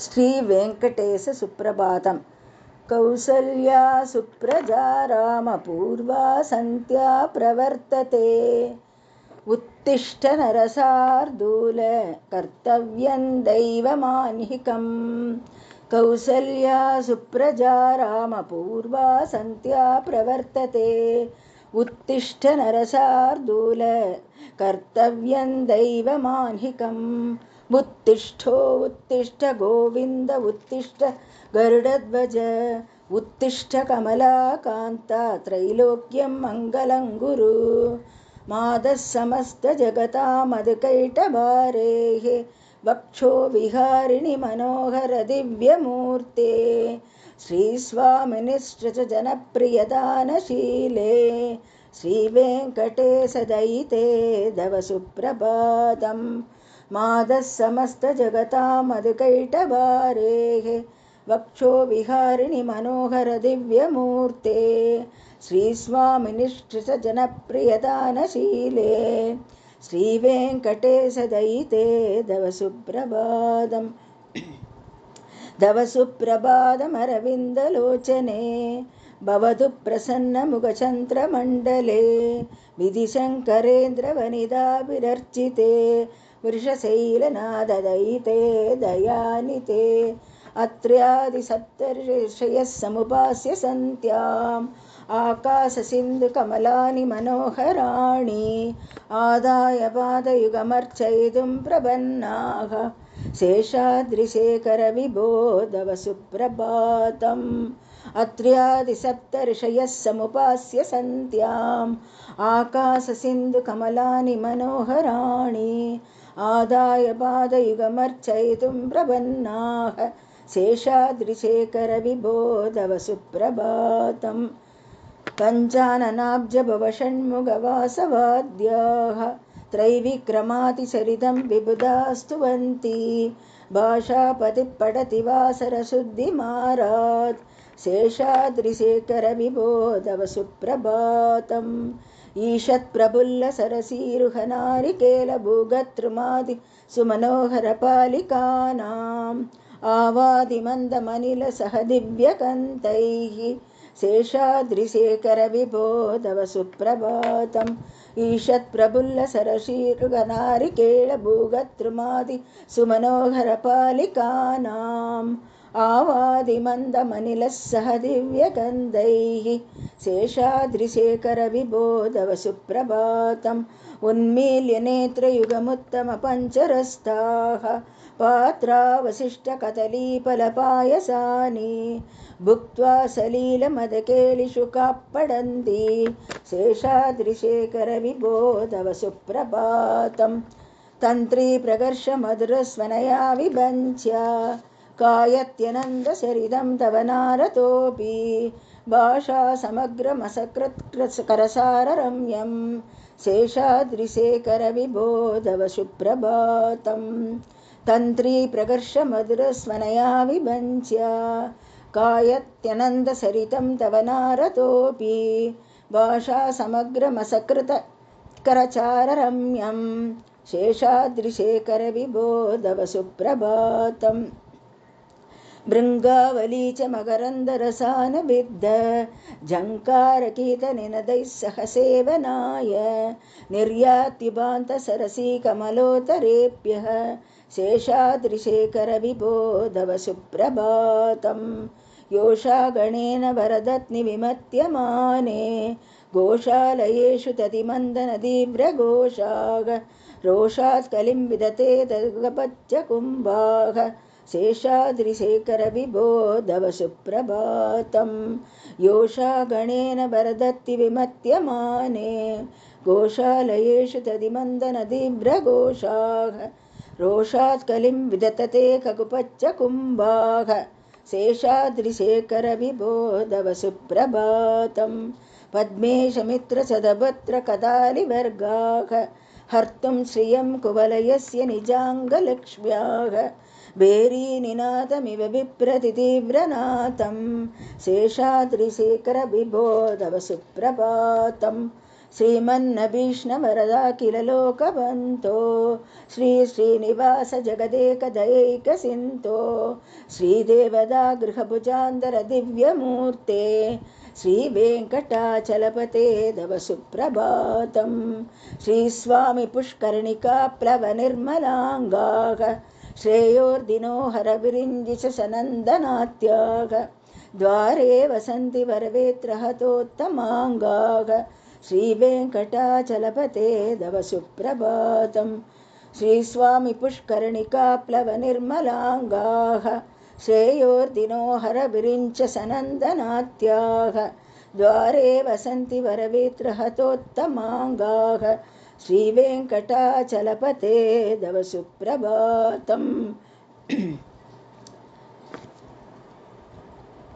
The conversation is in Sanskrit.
श्रीवेङ्कटेश सुप्रभातम्। कौसल्या सुप्रजा रामपूर्वा सन्ध्या प्रवर्तते। उत्तिष्ठ नरशार्दूल कर्तव्यं दैवमाह्निकम्। कौसल्या सुप्रजा रामपूर्वा सन्ध्या प्रवर्तते। उत्तिष्ठ नरशार्दूल कर्तव्यं दैवमाह्निकम्। उत्तिष्ठो उत्तिष्ठ गोविन्द उत्तिष्ठ गरुडध्वज। उत्तिष्ठ कमलाकान्ता त्रैलोक्यं मङ्गलं कुरु। मादः समस्त जगतामधुकैटभारेः वक्षो विहारिणि मनोहर दिव्यमूर्ते। श्रीस्वामिनिश्च जनप्रियदानशीले श्रीवेङ्कटेशदयिते दव सुप्रभातम्। मादः समस्त जगतामधुकैटभारेः वक्षो विहारिणि मनोहर दिव्यमूर्ते। श्रीस्वामिनिश्च जनप्रियदानशीले श्रीवेङ्कटेशदयिते दव सुप्रभातम्। दव सुप्रभातमरविन्दलोचने भवतु प्रसन्नमुखचन्द्रमण्डले। विधिशङ्करेन्द्रवनिताभिरर्चिते वृषशैलनाददयिते दयानिते। अत्र्यादिसप्तर्षयः समुपास्य सन्ध्याम् आकाशसिन्धुकमलानि मनोहराणि आदाय पादयुगमर्चयितुं प्रपन्नाः। शेषाद्रिशेखर विभो दव सुप्रभातम्। अत्र्यादिसप्तर्षयः समुपास्य सन्ध्याम् आकाशसिन्धुकमलानि मनोहराणि आदाय पादयुगमर्चयितुं प्रपन्नाः। शेषाद्रिशेखर विभो दव सुप्रभातम्। पञ्चाननाब्जभवषण्मुखवासवाद्याः त्रैविक्रमातिचरितं विबुधा स्तुवन्ति। भाषापतिः पठति वासरशुद्धिमारात्। शेषाद्रिशेखर विभो दव सुप्रभातम्। ईषत्प्रफुल्लसरसीरुहनारिकेलभूगतृमादि सुमनोहरपालिकानाम् आवादिमन्दमनिलसह दिव्यकन्तैः। शेषाद्रिशेखर विभो दव सुप्रभातम्। ईषत्प्रफुल्लसरसीरुहनारिकेलभूगतृमादि सुमनोहरपालिकानाम् आवादिमन्दमनिलसह दिव्यकन्दैः। शेषाद्रिशेखर विभो दव सुप्रभातम्। उन्मील्य नेत्रयुगमुत्तमपञ्चरस्ताः पात्रावशिष्टकदलीफलपायसानि भुक्त्वा सलीलमदकेलिशुकाप्पडन्ति। शेषाद्रिशेखर विभो दव सुप्रभातम्। तन्त्री प्रकर्ष मधुरस्वनया विभञ्च्य कायत्यनन्दसरितं तव नारतोऽपि भाषा समग्रमसकृत्करसाररम्यं। शेषाद्रिशेखर विभो दव सुप्रभातम्। तन्त्री प्रकर्ष मधुरस्वनया विभञ्च्य कायत्यनन्दसरितं तव नारतोऽपि भाषा समग्रमसकृतकरचाररम्यं। शेषाद्रिशेखर विभो दव सुप्रभातम्। भृङ्गावली च मकरन्दरसानविद्ध झङ्कारकीर्तनिनदैः सह सेवनाय निर्यात्युपान्तसरसीकमलोत्तरेभ्यः। शेषाद्रिशेखर विभो दव सुप्रभातम्। योषागणेन वरदत्निविमत्यमाने गोशालयेषु ततिमन्दनतीव्रघोषाः रोषात् कलिं विदते दगपच्चकुम्भाः। शेषाद्रिशेखर विभो दव सुप्रभातम्। योषागणेन वरदत्तिविमत्यमाने गोशालयेषु ततिमन्दनतीव्रघोषाः रोषात् कलिं विदतते ककुपच्चकुम्भाः। शेषाद्रिशेखर विभो दव सुप्रभातम्। पद्मेशमित्रचदभत्र कदालिवर्गाः हर्तुं श्रियं कुवलयस्य निजाङ्गलक्ष्म्याः भेरीनिनादमिव बिभ्रतितीव्रनाथम्। शेषाद्रिशेखर विभो दव सुप्रभातम्। श्रीमन्नभीष्णवरदाखिललोकवन्तो श्रीनिवास जगदेकदैकसिन्तो श्रीदेवदा गृहभुजान्तर दिव्यमूर्ते श्रीवेङ्कटाचलपते तव सुप्रभातम्। श्रीस्वामि पुष्करणिकाप्लवनिर्मलाङ्गाः श्रेयोर्दिनो हरविरिञ्जिशनन्दनात्याः द्वारे वसन्ति वरवेत्रहतोत्तमाङ्गाः श्रीवेङ्कटाचलपते तव सुप्रभातम्। श्रीस्वामि पुष्करणिकाप्लवनिर्मलाङ्गाः श्रेयोर्दिनो हरविरिञ्चसनन्दनात्याः द्वारे वसन्ति वरवेत्रहतोत्तमाङ्गाः श्रीवेङ्कटाचलपते तव सुप्रभातम्।